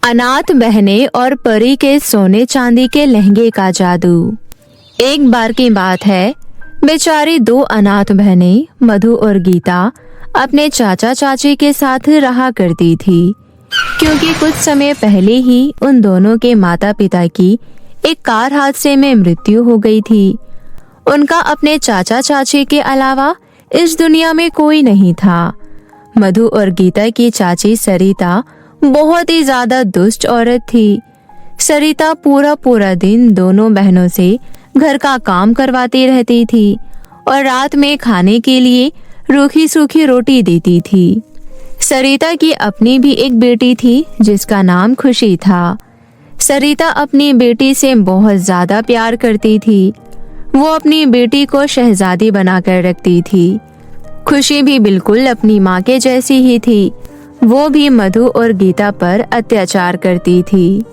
अनाथ बहनें और परी के सोने चांदी के लहंगे का जादू। एक बार की बात है, बेचारी दो अनाथ बहनें मधु और गीता अपने चाचा चाची के साथ रहा करती थी, क्योंकि कुछ समय पहले ही उन दोनों के माता पिता की एक कार हादसे में मृत्यु हो गई थी। उनका अपने चाचा चाची के अलावा इस दुनिया में कोई नहीं था। मधु और गीता की चाची सरिता बहुत ही ज्यादा दुष्ट औरत थी। सरिता पूरा दिन दोनों बहनों से घर का काम करवाती रहती थी और रात में खाने के लिए रूखी सूखी रोटी देती थी। सरिता की अपनी भी एक बेटी थी जिसका नाम खुशी था। सरिता अपनी बेटी से बहुत ज्यादा प्यार करती थी। वो अपनी बेटी को शहजादी बनाकर रखती थी। खुशी भी बिल्कुल अपनी माँ के जैसी ही थी। वो भी मधु और गीता पर अत्याचार करती थी।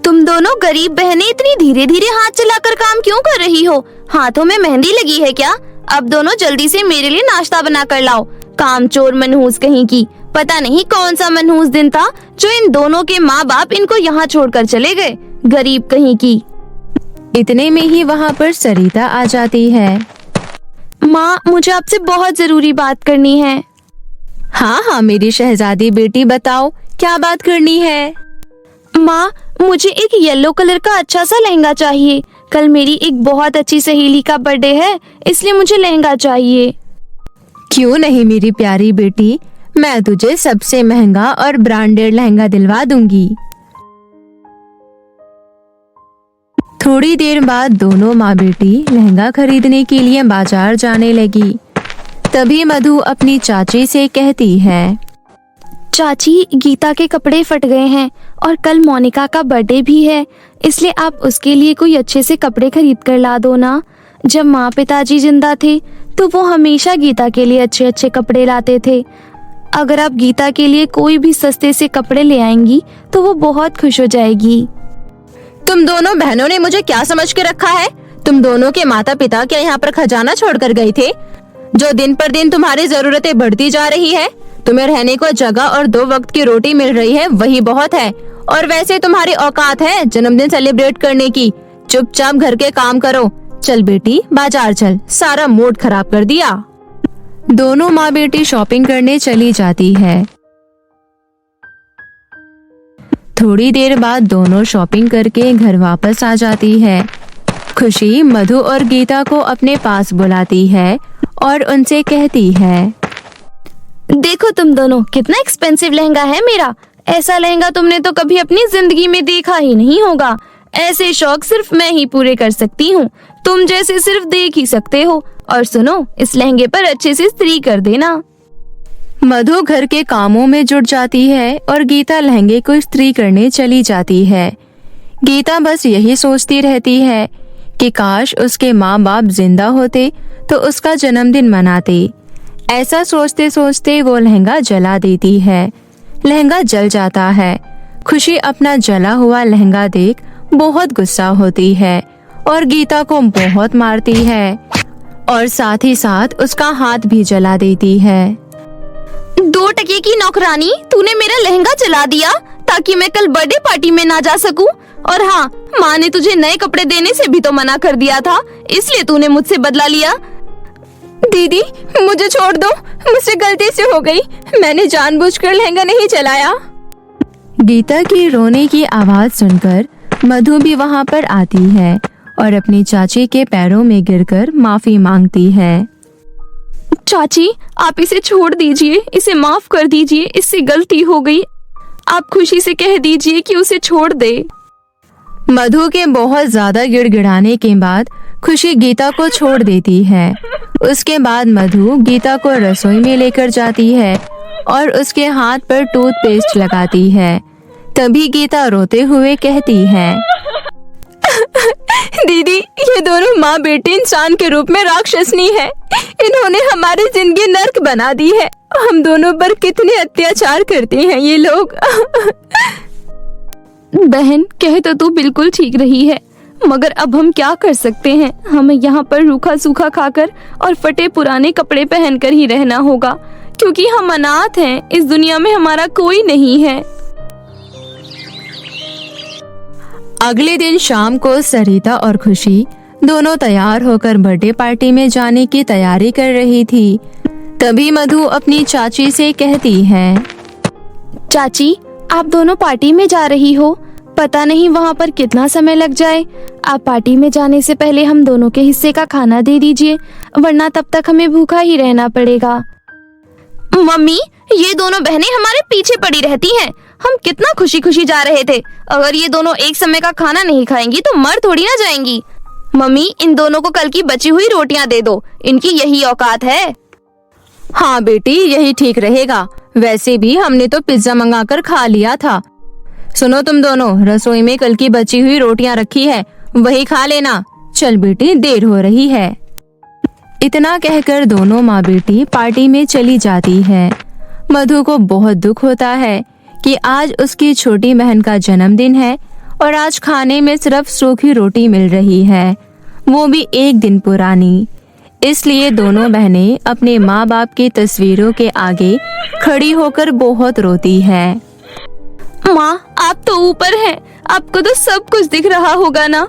तुम दोनों गरीब बहनें इतनी धीरे धीरे हाथ चलाकर काम क्यों कर रही हो? हाथों में मेहंदी लगी है क्या? अब दोनों जल्दी से मेरे लिए नाश्ता बना कर लाओ। कामचोर मनहूस कहीं की। पता नहीं कौन सा मनहूस दिन था जो इन दोनों के माँ बाप इनको यहाँ छोड़कर चले गए। गरीब कहीं की। इतने में ही वहाँ पर सरिता आ जाती है। माँ, मुझे आपसे बहुत जरूरी बात करनी है। हाँ, मेरी शहजादी बेटी, बताओ क्या बात करनी है। माँ, मुझे एक येलो कलर का अच्छा सा लहंगा चाहिए। कल मेरी एक बहुत अच्छी सहेली का बर्थडे है, इसलिए मुझे लहंगा चाहिए। क्यों नहीं मेरी प्यारी बेटी, मैं तुझे सबसे महंगा और ब्रांडेड लहंगा दिलवा दूंगी। थोड़ी देर बाद दोनों माँ बेटी लहंगा खरीदने के लिए बाजार जाने लगी। तभी मधु अपनी चाची से कहती है, चाची, गीता के कपड़े फट गए हैं और कल मोनिका का बर्थडे भी है, इसलिए आप उसके लिए कोई अच्छे से कपड़े खरीद कर ला दो ना। जब माँ पिताजी जिंदा थे तो वो हमेशा गीता के लिए अच्छे अच्छे कपड़े लाते थे। अगर आप गीता के लिए कोई भी सस्ते से कपड़े ले आएंगी तो वो बहुत खुश हो जाएगी। तुम दोनों बहनों ने मुझे क्या समझ के रखा है? तुम दोनों के माता पिता क्या यहाँ पर खजाना छोड़कर गए थे? जो दिन पर दिन तुम्हारी जरूरतें बढ़ती जा रही है। तुम्हें रहने को जगह और 2 वक्त की रोटी मिल रही है, वही बहुत है। और वैसे तुम्हारी औकात है जन्मदिन सेलिब्रेट करने की। चुपचाप घर के काम करो। चल बेटी, बाजार चल, सारा मूड खराब कर दिया। दोनों माँ बेटी शॉपिंग करने चली जाती है। थोड़ी देर बाद दोनों शॉपिंग करके घर वापस आ जाती है। खुशी मधु और गीता को अपने पास बुलाती है और उनसे कहती है, देखो तुम दोनों, कितना एक्सपेंसिव लहंगा है मेरा। ऐसा लहंगा तुमने तो कभी अपनी जिंदगी में देखा ही नहीं होगा। ऐसे शौक सिर्फ मैं ही पूरे कर सकती हूँ, तुम जैसे सिर्फ देख ही सकते हो। और सुनो, इस लहंगे पर अच्छे से इस्त्री कर देना। मधु घर के कामों में जुट जाती है और गीता लहंगे को इस्त्री करने चली जाती है। गीता बस यही सोचती रहती है कि काश उसके माँ बाप जिंदा होते तो उसका जन्मदिन मनाते। ऐसा सोचते सोचते वो लहंगा जला देती है। लहंगा जल जाता है। खुशी अपना जला हुआ लहंगा देख बहुत गुस्सा होती है और गीता को बहुत मारती है और साथ ही साथ उसका हाथ भी जला देती है। 2 टके की नौकरानी, तूने मेरा लहंगा जला दिया ताकि मैं कल बर्थडे पार्टी में ना जा सकूं। और हाँ, माँ ने तुझे नए कपड़े देने से भी तो मना कर दिया था, इसलिए तूने मुझसे बदला लिया। दीदी, मुझे छोड़ दो, मुझसे गलती से हो गई। मैंने जानबूझकर लहंगा नहीं जलाया। गीता की रोने की आवाज सुनकर मधु भी वहाँ पर आती है और अपनी चाची के पैरों में गिरकर माफी मांगती है। चाची, आप इसे छोड़ दीजिए, इसे माफ कर दीजिए, इससे गलती हो गई। आप खुशी से कह दीजिए कि उसे छोड़ दे। मधु के बहुत ज्यादा गिड़गिड़ाने के बाद खुशी गीता को छोड़ देती है। उसके बाद मधु गीता को रसोई में लेकर जाती है और उसके हाथ पर टूथपेस्ट लगाती है। तभी गीता रोते हुए कहती है, दीदी, ये दोनों माँ बेटी इंसान के रूप में राक्षसनी है। इन्होंने हमारी जिंदगी नर्क बना दी है। हम दोनों पर कितने अत्याचार करते हैं ये लोग। बहन, कह तो तू बिल्कुल ठीक रही है, मगर अब हम क्या कर सकते हैं। हमें यहाँ पर रूखा सूखा खाकर और फटे पुराने कपड़े पहनकर ही रहना होगा, क्योंकि हम अनाथ हैं। इस दुनिया में हमारा कोई नहीं है। अगले दिन शाम को सरिता और खुशी दोनों तैयार होकर बर्थडे पार्टी में जाने की तैयारी कर रही थी। तभी मधु अपनी चाची से कहती है, चाची, आप दोनों पार्टी में जा रही हो, पता नहीं वहाँ पर कितना समय लग जाए। आप पार्टी में जाने से पहले हम दोनों के हिस्से का खाना दे दीजिए, वरना तब तक हमें भूखा ही रहना पड़ेगा। मम्मी, ये दोनों बहनें हमारे पीछे पड़ी रहती हैं। हम कितना खुशी खुशी जा रहे थे। अगर ये दोनों एक समय का खाना नहीं खाएंगी तो मर थोड़ी ना जाएंगी। मम्मी, इन दोनों को कल की बची हुई रोटियां दे दो, इनकी यही औकात है। हाँ बेटी, यही ठीक रहेगा। वैसे भी हमने तो पिज्जा मंगाकर खा लिया था। सुनो तुम दोनों, रसोई में कल की बची हुई रोटियां रखी है, वही खा लेना। चल बेटी, देर हो रही है। इतना कहकर दोनों माँ बेटी पार्टी में चली जाती है। मधु को बहुत दुख होता है कि आज उसकी छोटी बहन का जन्मदिन है और आज खाने में सिर्फ सूखी रोटी मिल रही है, वो भी एक दिन पुरानी। इसलिए दोनों बहनें अपने माँ बाप की तस्वीरों के आगे खड़ी होकर बहुत रोती है। माँ, आप तो ऊपर हैं, आपको तो सब कुछ दिख रहा होगा ना।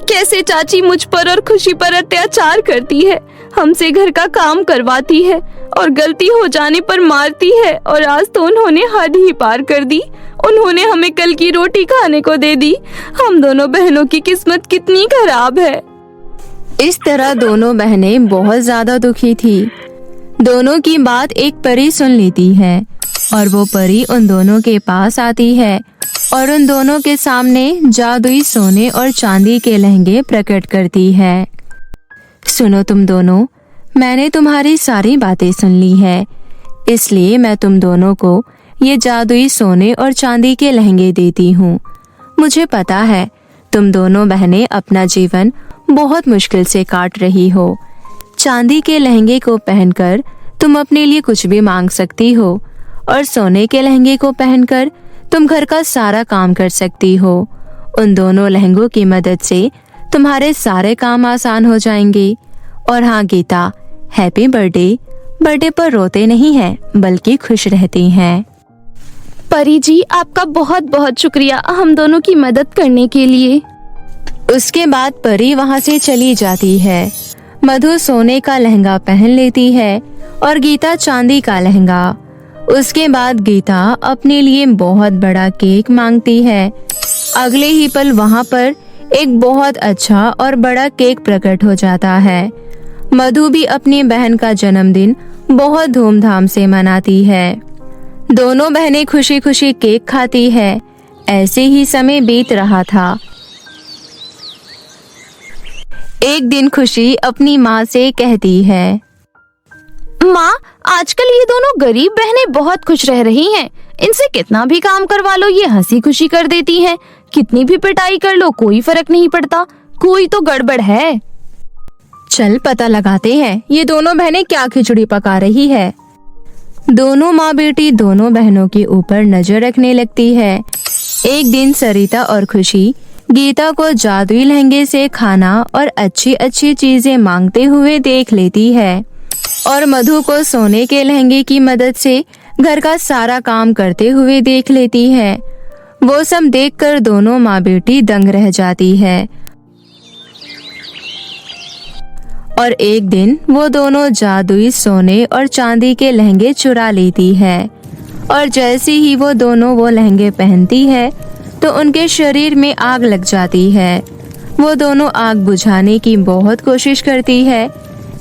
कैसे चाची मुझ पर और खुशी पर अत्याचार करती है, हमसे घर का काम करवाती है और गलती हो जाने पर मारती है। और आज तो उन्होंने हद ही पार कर दी। उन्होंने हमें कल की रोटी खाने को दे दी। हम दोनों बहनों की किस्मत कितनी खराब है। इस तरह दोनों बहनें बहुत ज्यादा दुखी थी। दोनों की बात एक परी सुन लेती है और वो परी उन दोनों के पास आती है और उन दोनों के सामने जादुई सोने और चांदी के लहंगे प्रकट करती है। सुनो तुम दोनों, मैंने तुम्हारी सारी बातें सुन ली है, इसलिए मैं तुम दोनों को ये जादुई सोने और चांदी के लहंगे देती हूँ। मुझे पता है तुम दोनों बहनें अपना जीवन बहुत मुश्किल से काट रही हो। चांदी के लहंगे को पहनकर तुम अपने लिए कुछ भी मांग सकती हो और सोने के लहंगे को पहनकर तुम घर का सारा काम कर सकती हो। उन दोनों लहंगों की मदद से तुम्हारे सारे काम आसान हो जाएंगे। और हाँ गीता, हैप्पी बर्थडे। बर्थडे पर रोते नहीं हैं बल्कि खुश रहती हैं। परी जी, आपका बहुत बहुत शुक्रिया हम दोनों की मदद करने के लिए। उसके बाद परी वहाँ से चली जाती है। मधु सोने का लहंगा पहन लेती है और गीता चांदी का लहंगा। उसके बाद गीता अपने लिए बहुत बड़ा केक मांगती है। अगले ही पल वहाँ पर एक बहुत अच्छा और बड़ा केक प्रकट हो जाता है। मधु भी अपनी बहन का जन्मदिन बहुत धूमधाम से मनाती है। दोनों बहनें खुशी खुशी केक खाती है। ऐसे ही समय बीत रहा था। एक दिन खुशी अपनी माँ से कहती है, माँ, आजकल ये दोनों गरीब बहनें बहुत खुश रह रही हैं। इनसे कितना भी काम करवा लो ये हंसी खुशी कर देती हैं। कितनी भी पिटाई कर लो कोई फर्क नहीं पड़ता। कोई तो गड़बड़ है। चल पता लगाते हैं ये दोनों बहनें क्या खिचड़ी पका रही है। दोनों माँ बेटी दोनों बहनों के ऊपर नजर रखने लगती है। एक दिन सरिता और खुशी गीता को जादुई लहंगे से खाना और अच्छी अच्छी चीजें मांगते हुए देख लेती है और मधु को सोने के लहंगे की मदद से घर का सारा काम करते हुए देख लेती है। वो सब देखकर दोनों माँ बेटी दंग रह जाती है। और एक दिन वो दोनों जादुई सोने और चांदी के लहंगे चुरा लेती है और जैसे ही वो दोनों वो लहंगे पहनती है तो उनके शरीर में आग लग जाती है। वो दोनों आग बुझाने की बहुत कोशिश करती है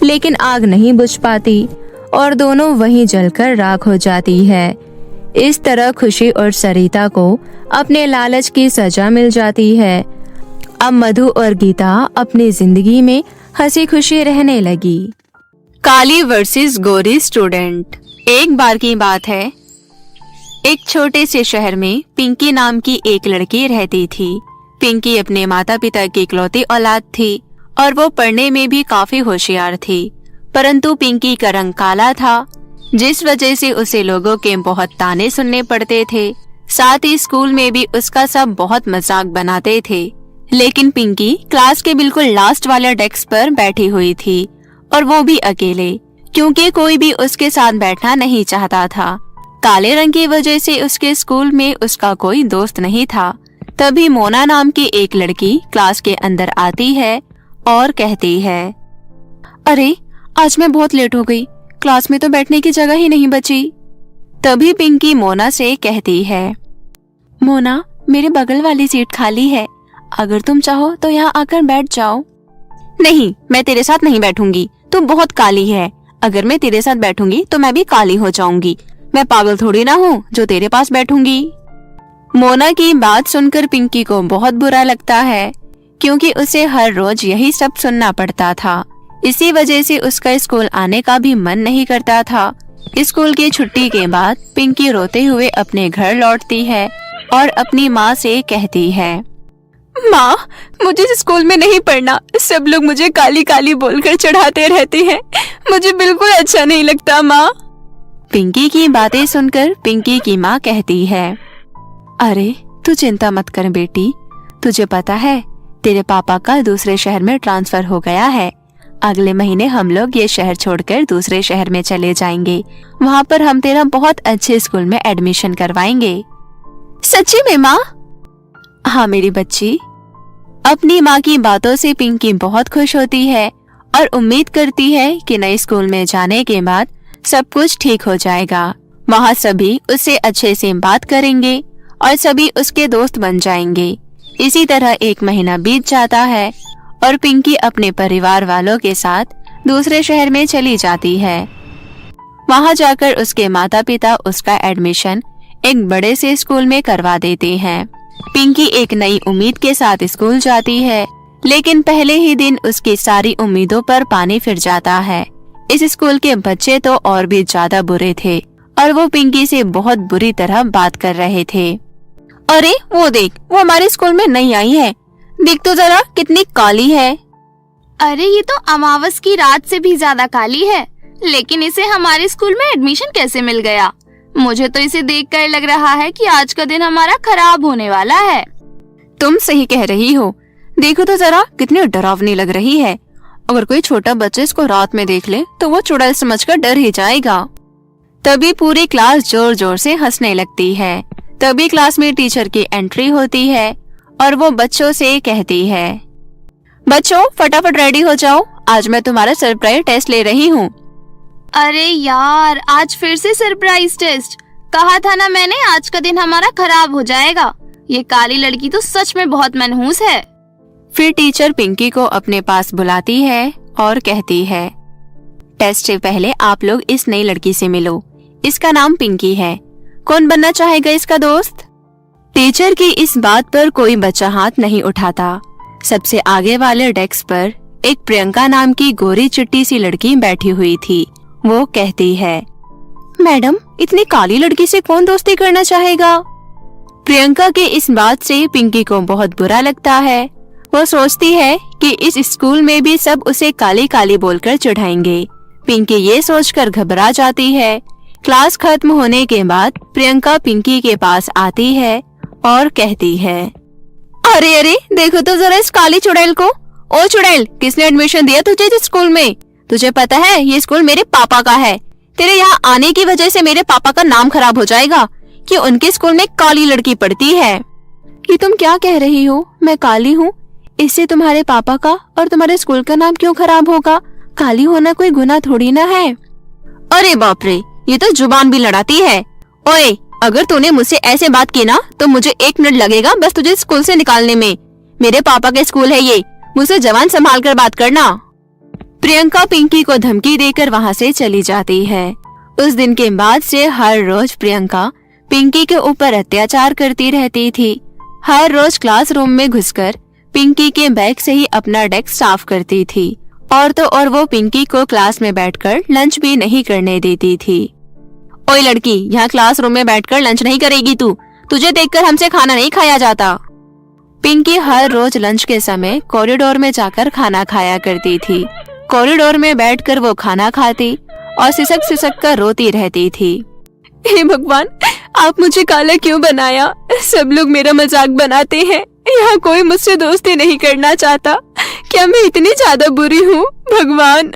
लेकिन आग नहीं बुझ पाती और दोनों वहीं जलकर राख हो जाती है। इस तरह खुशी और सरिता को अपने लालच की सजा मिल जाती है। अब मधु और गीता अपनी जिंदगी में हंसी खुशी रहने लगी। काली वर्सेस गोरी स्टूडेंट। एक बार की बात है, एक छोटे से शहर में पिंकी नाम की एक लड़की रहती थी। पिंकी अपने माता पिता की इकलौती औलाद थी और वो पढ़ने में भी काफी होशियार थी, परंतु पिंकी का रंग काला था जिस वजह से उसे लोगों के बहुत ताने सुनने पड़ते थे। साथ ही स्कूल में भी उसका सब बहुत मजाक बनाते थे। लेकिन पिंकी क्लास के बिल्कुल लास्ट वाले डेस्क पर बैठी हुई थी और वो भी अकेले, क्योंकि कोई भी उसके साथ बैठना नहीं चाहता था। काले रंग की वजह से उसके स्कूल में उसका कोई दोस्त नहीं था। तभी मोना नाम की एक लड़की क्लास के अंदर आती है और कहती है, अरे आज मैं बहुत लेट हो गई, क्लास में तो बैठने की जगह ही नहीं बची। तभी पिंकी मोना से कहती है, मोना मेरे बगल वाली सीट खाली है, अगर तुम चाहो तो यहाँ आकर बैठ जाओ। नहीं, मैं तेरे साथ नहीं बैठूंगी, तू बहुत काली है, अगर मैं तेरे साथ बैठूंगी तो मैं भी काली हो जाऊंगी, मैं पागल थोड़ी ना हूँ जो तेरे पास बैठूंगी। मोना की बात सुनकर पिंकी को बहुत बुरा लगता है, क्योंकि उसे हर रोज यही सब सुनना पड़ता था। इसी वजह से उसका स्कूल आने का भी मन नहीं करता था। स्कूल की छुट्टी के बाद पिंकी रोते हुए अपने घर लौटती है और अपनी माँ से कहती है, माँ मुझे स्कूल में नहीं पढ़ना, सब लोग मुझे काली काली बोलकर चढ़ाते रहते हैं, मुझे बिल्कुल अच्छा नहीं लगता माँ। पिंकी की बातें सुनकर पिंकी की माँ कहती है, अरे तू चिंता मत कर बेटी, तुझे पता है तेरे पापा का दूसरे शहर में ट्रांसफर हो गया है, अगले महीने हम लोग ये शहर छोड़कर दूसरे शहर में चले जाएंगे, वहाँ पर हम तेरा बहुत अच्छे स्कूल में एडमिशन करवाएंगे। सच्ची में माँ? हाँ मेरी बच्ची। अपनी माँ की बातों से पिंकी बहुत खुश होती है और उम्मीद करती है कि नए स्कूल में जाने के बाद सब कुछ ठीक हो जाएगा, वहाँ सभी उससे अच्छे से बात करेंगे और सभी उसके दोस्त बन जाएंगे। इसी तरह एक महीना बीत जाता है और पिंकी अपने परिवार वालों के साथ दूसरे शहर में चली जाती है। वहाँ जाकर उसके माता पिता उसका एडमिशन एक बड़े से स्कूल में करवा देते हैं। पिंकी एक नई उम्मीद के साथ स्कूल जाती है, लेकिन पहले ही दिन उसकी सारी उम्मीदों पर पानी फिर जाता है। इस स्कूल के बच्चे तो और भी ज्यादा बुरे थे और वो पिंकी से बहुत बुरी तरह बात कर रहे थे। अरे वो देख, वो हमारे स्कूल में नई आई है, देख तो जरा कितनी काली है। अरे ये तो अमावस की रात से भी ज्यादा काली है, लेकिन इसे हमारे स्कूल में एडमिशन कैसे मिल गया? मुझे तो इसे देखकर लग रहा है कि आज का दिन हमारा खराब होने वाला है। तुम सही कह रही हो, देखो तो जरा कितनी डरावनी लग रही है। अगर कोई छोटा बच्चा इसको रात में देख ले तो वो चुड़ैल समझकर डर ही जाएगा। तभी पूरी क्लास जोर जोर से हंसने लगती है। तभी क्लास में टीचर की एंट्री होती है और वो बच्चों से कहती है, बच्चों फटाफट रेडी हो जाओ, आज मैं तुम्हारा सरप्राइज टेस्ट ले रही हूँ। अरे यार, आज फिर से सरप्राइज टेस्ट? कहा था ना मैंने, आज का दिन हमारा खराब हो जाएगा। ये काली लड़की तो सच में बहुत मनहूस है। फिर टीचर पिंकी को अपने पास बुलाती है और कहती है, टेस्ट से पहले आप लोग इस नई लड़की से मिलो, इसका नाम पिंकी है, कौन बनना चाहेगा इसका दोस्त? टीचर की इस बात पर कोई बच्चा हाथ नहीं उठाता। सबसे आगे वाले डेस्क पर एक प्रियंका नाम की गोरी चिट्टी सी लड़की बैठी हुई थी। वो कहती है, मैडम इतनी काली लड़की से कौन दोस्ती करना चाहेगा? प्रियंका के इस बात से पिंकी को बहुत बुरा लगता है। वो सोचती है कि इस स्कूल में भी सब उसे काली काली बोलकर चिढ़ाएंगे। पिंकी ये सोचकर घबरा जाती है। क्लास खत्म होने के बाद प्रियंका पिंकी के पास आती है और कहती है, अरे अरे देखो तो जरा इस काली चुड़ैल को। ओ चुड़ैल, किसने एडमिशन दिया तुझे इस स्कूल में? तुझे पता है ये स्कूल मेरे पापा का है, तेरे यहाँ आने की वजह से मेरे पापा का नाम खराब हो जाएगा कि उनके स्कूल में काली लड़की पढ़ती है। कि तुम क्या कह रही हो? मैं काली हूँ, इससे तुम्हारे पापा का और तुम्हारे स्कूल का नाम क्यों खराब होगा? काली होना कोई गुनाह थोड़ी ना है। अरे बाप रे, ये तो जुबान भी लड़ाती है। ओए, अगर तूने मुझसे ऐसे बात की ना तो मुझे 1 मिनट लगेगा बस तुझे स्कूल से निकालने में। मेरे पापा का स्कूल है ये, मुझसे जबान संभाल कर बात करना। प्रियंका पिंकी को धमकी देकर वहाँ से चली जाती है। उस दिन के बाद से हर रोज प्रियंका पिंकी के ऊपर अत्याचार करती रहती थी। हर रोज क्लासरूम में घुसकर पिंकी के बैग से ही अपना डेस्क साफ करती थी और तो और वो पिंकी को क्लास में बैठकर लंच भी नहीं करने देती थी। ओए लड़की, यहाँ क्लासरूम में बैठकर लंच नहीं करेगी तू, तुझे देखकर हमसे खाना नहीं खाया जाता। पिंकी हर रोज लंच के समय कॉरिडोर में जाकर खाना खाया करती थी। कॉरिडोर में बैठकर वो खाना खाती और सिसक सिसक कर रोती रहती थी। हे भगवान, आप मुझे काला क्यों बनाया? सब लोग मेरा मजाक बनाते हैं, यहाँ कोई मुझसे दोस्ती नहीं करना चाहता। क्या मैं इतनी ज्यादा बुरी हूँ भगवान?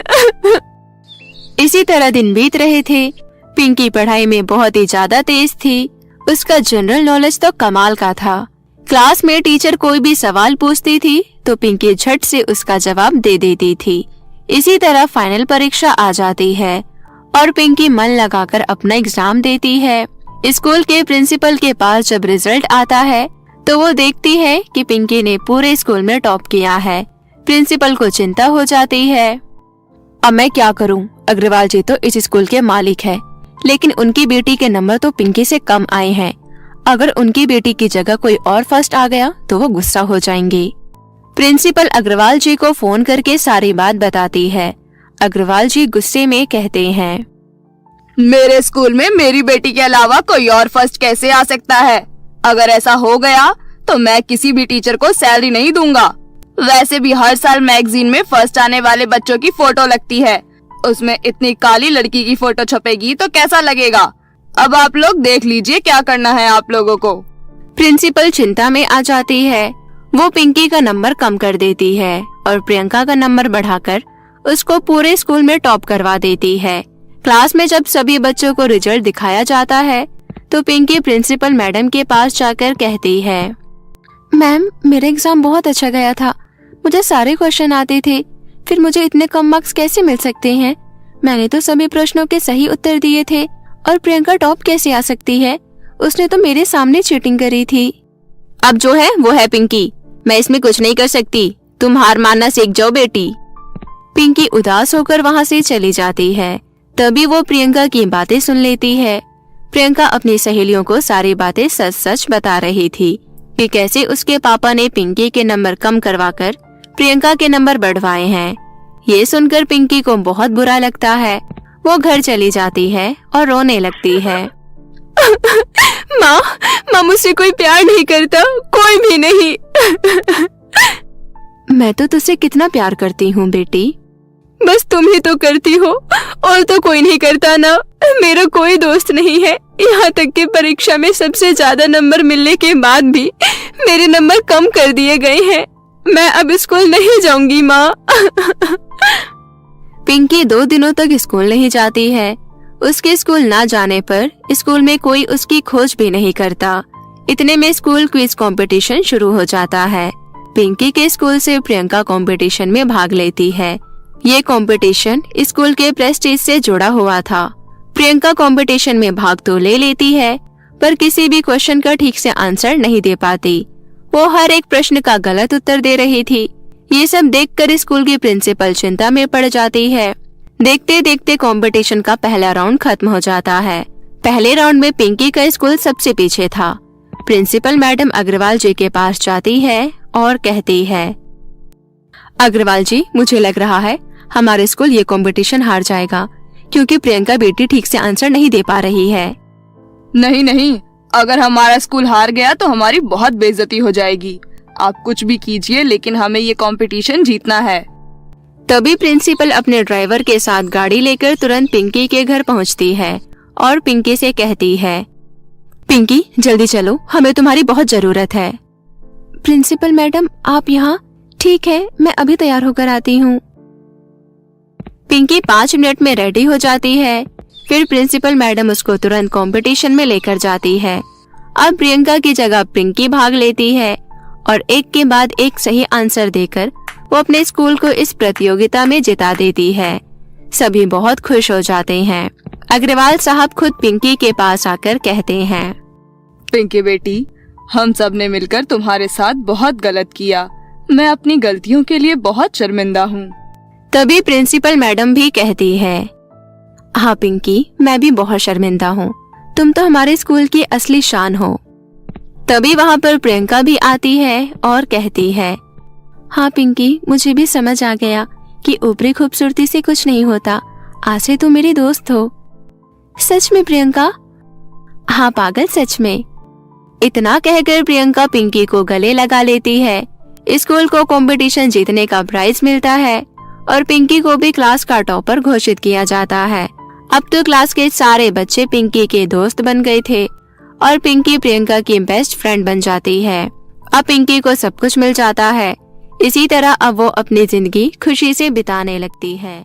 इसी तरह दिन बीत रहे थे। पिंकी पढ़ाई में बहुत ही ज्यादा तेज थी। उसका जनरल नॉलेज तो कमाल का था। क्लास में टीचर कोई भी सवाल पूछती थी तो पिंकी झट से उसका जवाब दे देती थी। इसी तरह फाइनल परीक्षा आ जाती है और पिंकी मन लगाकर अपना एग्जाम देती है। स्कूल के प्रिंसिपल के पास जब रिजल्ट आता है तो वो देखती है कि पिंकी ने पूरे स्कूल में टॉप किया है। प्रिंसिपल को चिंता हो जाती है। अब मैं क्या करूं? अग्रवाल जी तो इस स्कूल के मालिक है, लेकिन उनकी बेटी के नंबर तो पिंकी से कम आए हैं। अगर उनकी बेटी की जगह कोई और फर्स्ट आ गया तो वो गुस्सा हो जाएंगी। प्रिंसिपल अग्रवाल जी को फोन करके सारी बात बताती है। अग्रवाल जी गुस्से में कहते हैं, मेरे स्कूल में मेरी बेटी के अलावा कोई और फर्स्ट कैसे आ सकता है? अगर ऐसा हो गया तो मैं किसी भी टीचर को सैलरी नहीं दूंगा। वैसे भी हर साल मैगजीन में फर्स्ट आने वाले बच्चों की फोटो लगती है, उसमें इतनी काली लड़की की फोटो छपेगी तो कैसा लगेगा? अब आप लोग देख लीजिए क्या करना है आप लोगों को। प्रिंसिपल चिंता में आ जाती है। वो पिंकी का नंबर कम कर देती है और प्रियंका का नंबर बढ़ाकर उसको पूरे स्कूल में टॉप करवा देती है। क्लास में जब सभी बच्चों को रिजल्ट दिखाया जाता है तो पिंकी प्रिंसिपल मैडम के पास जाकर कहती है, मैम मेरा एग्जाम बहुत अच्छा गया था, मुझे सारे क्वेश्चन आते थे, फिर मुझे इतने कम मार्क्स कैसे मिल सकते हैं? मैंने तो सभी प्रश्नों के सही उत्तर दिए थे और प्रियंका टॉप कैसे आ सकती है? उसने तो मेरे सामने चीटिंग करी थी। अब जो है वो है पिंकी, मैं इसमें कुछ नहीं कर सकती, तुम हार मानना सीख जाओ बेटी। पिंकी उदास होकर वहाँ से चली जाती है। तभी वो प्रियंका की बातें सुन लेती है। प्रियंका अपनी सहेलियों को सारी बातें सच सच बता रही थी कि कैसे उसके पापा ने पिंकी के नंबर कम करवाकर प्रियंका के नंबर बढ़वाए हैं। ये सुनकर पिंकी को बहुत बुरा लगता है। वो घर चली जाती है और रोने लगती है। माँ मुझसे कोई प्यार नहीं करता, कोई भी नहीं। मैं तो तुझसे कितना प्यार करती हूँ बेटी, बस तुम ही तो करती हो और तो कोई नहीं करता ना। मेरा कोई दोस्त नहीं है, यहाँ तक कि परीक्षा में सबसे ज्यादा नंबर मिलने के बाद भी मेरे नंबर कम कर दिए गए हैं। मैं अब स्कूल नहीं जाऊंगी माँ। पिंकी 2 दिनों तक स्कूल नहीं जाती है। उसके स्कूल ना जाने पर स्कूल में कोई उसकी खोज भी नहीं करता। इतने में स्कूल क्विज कंपटीशन शुरू हो जाता है। पिंकी के स्कूल से प्रियंका कंपटीशन में भाग लेती है। ये कंपटीशन स्कूल के प्रेस्टीज से जुड़ा हुआ था। प्रियंका कंपटीशन में भाग तो ले लेती है, पर किसी भी क्वेश्चन का ठीक से आंसर नहीं दे पाती। वो हर एक प्रश्न का गलत उत्तर दे रही थी। ये सब देखकर स्कूल की प्रिंसिपल चिंता में पड़ जाती है। देखते देखते कंपटीशन का पहला राउंड खत्म हो जाता है। पहले राउंड में पिंकी का स्कूल सबसे पीछे था। प्रिंसिपल मैडम अग्रवाल जी के पास जाती है और कहती है, अग्रवाल जी मुझे लग रहा है हमारे स्कूल ये कंपटीशन हार जाएगा, क्योंकि प्रियंका बेटी ठीक से आंसर नहीं दे पा रही है। नहीं नहीं, अगर हमारा स्कूल हार गया तो हमारी बहुत बेइज्जती हो जाएगी। आप कुछ भी कीजिए, लेकिन हमें ये कंपटीशन जीतना है। तभी प्रिंसिपल अपने ड्राइवर के साथ गाड़ी लेकर तुरंत पिंकी के घर पहुंचती है और पिंकी से कहती है, पिंकी जल्दी चलो, हमें तुम्हारी बहुत जरूरत है। प्रिंसिपल मैडम आप यहाँ? ठीक है, मैं अभी तैयार होकर आती हूँ। पिंकी 5 मिनट में रेडी हो जाती है। फिर प्रिंसिपल मैडम उसको तुरंत कंपटीशन में लेकर जाती है। अब प्रियंका की जगह पिंकी भाग लेती है और एक के बाद एक सही आंसर देकर वो अपने स्कूल को इस प्रतियोगिता में जिता देती है। सभी बहुत खुश हो जाते हैं। अग्रवाल साहब खुद पिंकी के पास आकर कहते हैं, पिंकी बेटी, हम सब ने मिलकर तुम्हारे साथ बहुत गलत किया। मैं अपनी गलतियों के लिए बहुत शर्मिंदा हूँ। तभी प्रिंसिपल मैडम भी कहती है, हाँ पिंकी, मैं भी बहुत शर्मिंदा हूँ, तुम तो हमारे स्कूल की असली शान हो। तभी वहाँ पर प्रियंका भी आती है और कहती है, हाँ पिंकी, मुझे भी समझ आ गया कि ऊपरी खूबसूरती से कुछ नहीं होता, आज से तुम मेरी दोस्त हो। सच में प्रियंका? हाँ पागल, सच में। इतना कहकर प्रियंका पिंकी को गले लगा लेती है। स्कूल को कंपटीशन जीतने का प्राइज मिलता है और पिंकी को भी क्लास का टॉपर घोषित किया जाता है। अब तो क्लास के सारे बच्चे पिंकी के दोस्त बन गए थे और पिंकी प्रियंका की बेस्ट फ्रेंड बन जाती है। अब पिंकी को सब कुछ मिल जाता है। इसी तरह अब वो अपनी जिंदगी खुशी से बिताने लगती है।